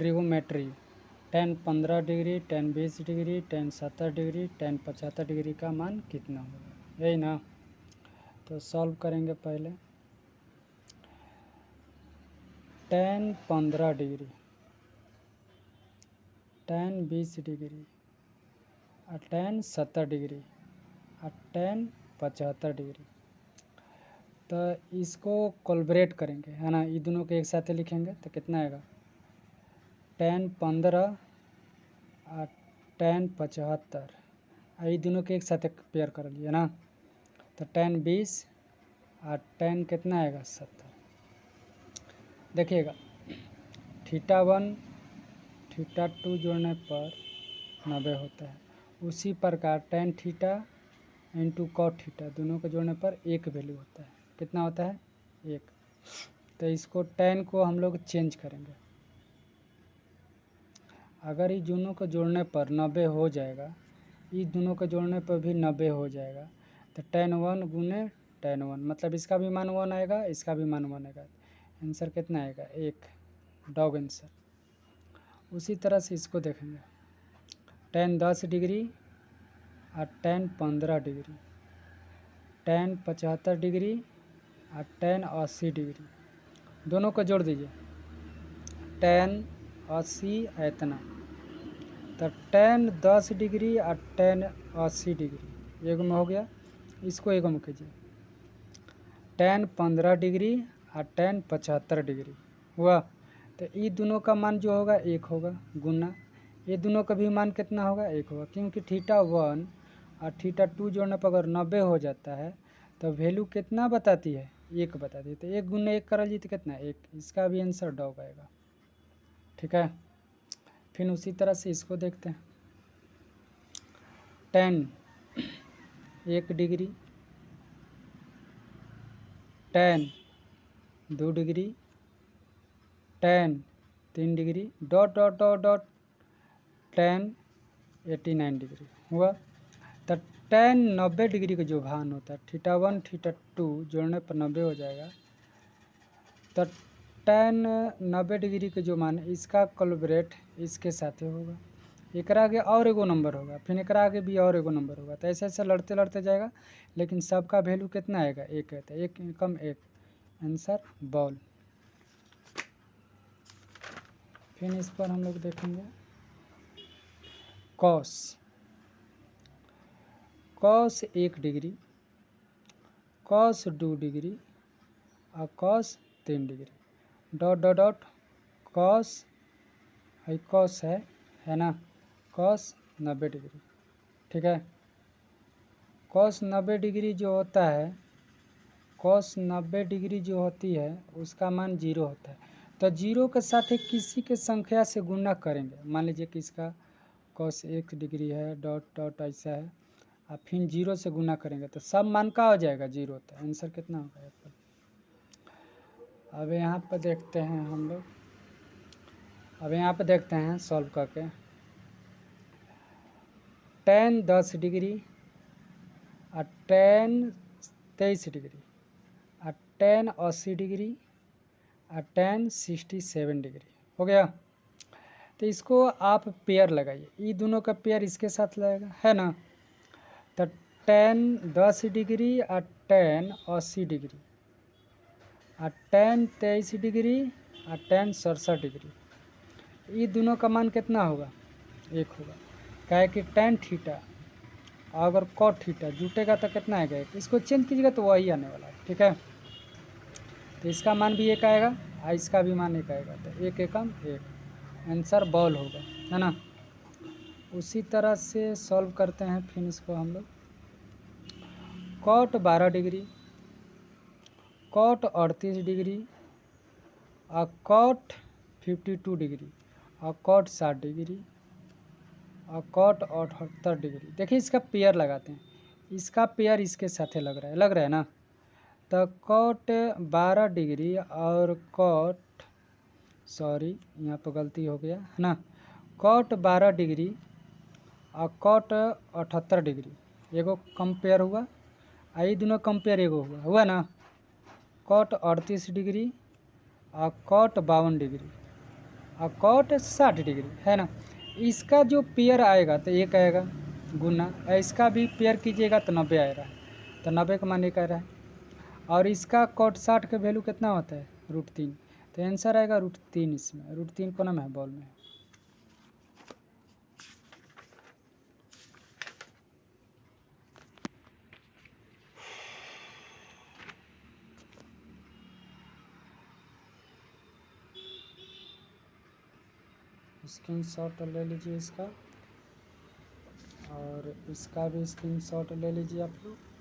Trigonometry, tan 15 degree, tan 20 degree, tan 70 degree, tan 75 degree का मान कितना होगा, यही ना। तो सॉल्व करेंगे पहले। tan 15 डिग्री, tan 20 डिग्री और tan 70 डिग्री और tan 75 डिग्री। तो इसको कोलब्रेट करेंगे, है ना, ये दोनों को एक साथ लिखेंगे तो कितना आएगा, tan 15 और tan 75, ये दोनों के एक साथ पेयर कर लिए ना, तो tan 20 और tan कितना आएगा 70। देखिएगा θ1 θ2 जोड़ने पर 90 होता है, उसी प्रकार tan theta into cot theta दोनों को जोड़ने पर 1 वैल्यू होता है, कितना होता है 1। तो इसको tan को हम लोग चेंज करेंगे, अगर ये दोनों को जोड़ने पर 90 हो जाएगा, ये दोनों को जोड़ने पर भी 90 हो जाएगा, तो tan 1 गुने tan 1 मतलब इसका भी मान 1 आएगा, इसका भी मान 1 आएगा, आंसर कितना आएगा 1, डॉग आंसर। उसी तरह से इसको देखेंगे, tan 10 डिग्री और tan 15 डिग्री, tan 75 डिग्री और tan 80 डिग्री, दोनों को जोड़ दीजिए, tan 80 इतना, तो tan 10 डिग्री और tan 80 डिग्री एक में हो गया, इसको एक में कीजिए, tan 15 डिग्री और tan 75 डिग्री हुआ, तो ये दोनों का मान जो होगा 1 होगा, गुना ये दोनों का भी मान कितना होगा 1 होगा, क्योंकि θ1 और θ2 जोड़ने पर अगर 90 हो जाता है तो वैल्यू कितना बताती है 1 बताती है, तो 1 गुना 1 कर लीजिए तो कितना 1, इसका भी आंसर डॉग आएगा। ठीक है, फिर उसी तरह से इसको देखते हैं, tan 1 degree, tan 2 degree, tan 3 degree dot dot dot dot tan 89 degree हुआ, तो tan 90 डिग्री का जो मान होता है θ1 θ2 जोड़ने पर 90 हो जाएगा, तो tan 90 डिग्री का जो मान इसका कोलब्रेट इसके साथ होगा, एकरा आगे और एगो नंबर होगा, फिर एकरा आगे भी और एगो नंबर होगा, तो ऐसे ऐसे लड़ते लड़ते जाएगा, लेकिन सबका वैल्यू कितना आएगा 1 है, तो 1 कम 1, आंसर बॉल। फिर इस पर हम लोग देखेंगे cos 1 डिग्री, cos 2 डिग्री और cos 3 degree dot dot dot cos है ना, cos 90 डिग्री। ठीक है, cos 90 डिग्री जो होता है, cos 90 डिग्री जो होती है उसका मान 0 होता है, तो 0 के साथ किसी के संख्या से गुना करेंगे, मान लीजिए कि इसका cos 1 डिग्री है डॉट डॉट ऐसा है, और फिर 0 से गुना करेंगे तो सब मान का हो जाएगा 0 होता है, आंसर कितना होगा एप्पल। अब यहाँ पर देखते हैं हम लोग, अब यहाँ पर देखते हैं सॉल्व करके, tan 10 डिग्री और tan 23 डिग्री और tan 80 डिग्री और tan 67 डिग्री हो गया, तो इसको आप पेयर लगाइए, ये दोनों का पेयर इसके साथ लगेगा, है ना, तो tan 10 डिग्री और tan 80 डिग्री और tan 23 डिग्री और tan 67 डिग्री, ये दोनों का मान कितना होगा 1 होगा, क्या है कि tan थीटा अगर cot थीटा जुटेगा तो कितना आएगा 1, इसको चेंज कीजिएगा तो वही आने वाला है। ठीक है, तो इसका मान भी 1 आएगा और इसका भी मान 1 आएगा, तो 1 एकम 1, आंसर बॉल होगा, है ना। उसी तरह से सॉल्व करते हैं फिर इसको हम लोग, cot 12 डिग्री, cot 38 डिग्री और cot 52 डिग्री और cot 60 डिग्री और cot 78 डिग्री। देखिए इसका पेयर लगाते हैं, इसका पेयर इसके साथ लग रहा है ना, तो cot 12 डिग्री और यहाँ पर गलती हो गया है ना, cot 12 डिग्री और cot 78 डिग्री एगो कंपेयर हुआ, आई दोनों कंपेयर एगो हुआ ना, cot 38 डिग्री और cot 52 डिग्री और कॉट 60 डिग्री, है ना। इसका जो पेयर आएगा तो 1 आएगा गुना, इसका भी पेयर कीजिएगा तो 90 आएगा, तो 90 का मान 1 आ रहा है। और इसका कॉट 60 का वैल्यू कितना होता है, √3, तो आंसर आएगा √3। इसमें √3 कोना में है बॉल में। स्क्रीनशॉट ले लीजिए इसका, और इसका भी स्क्रीनशॉट ले लीजिए आप लोग।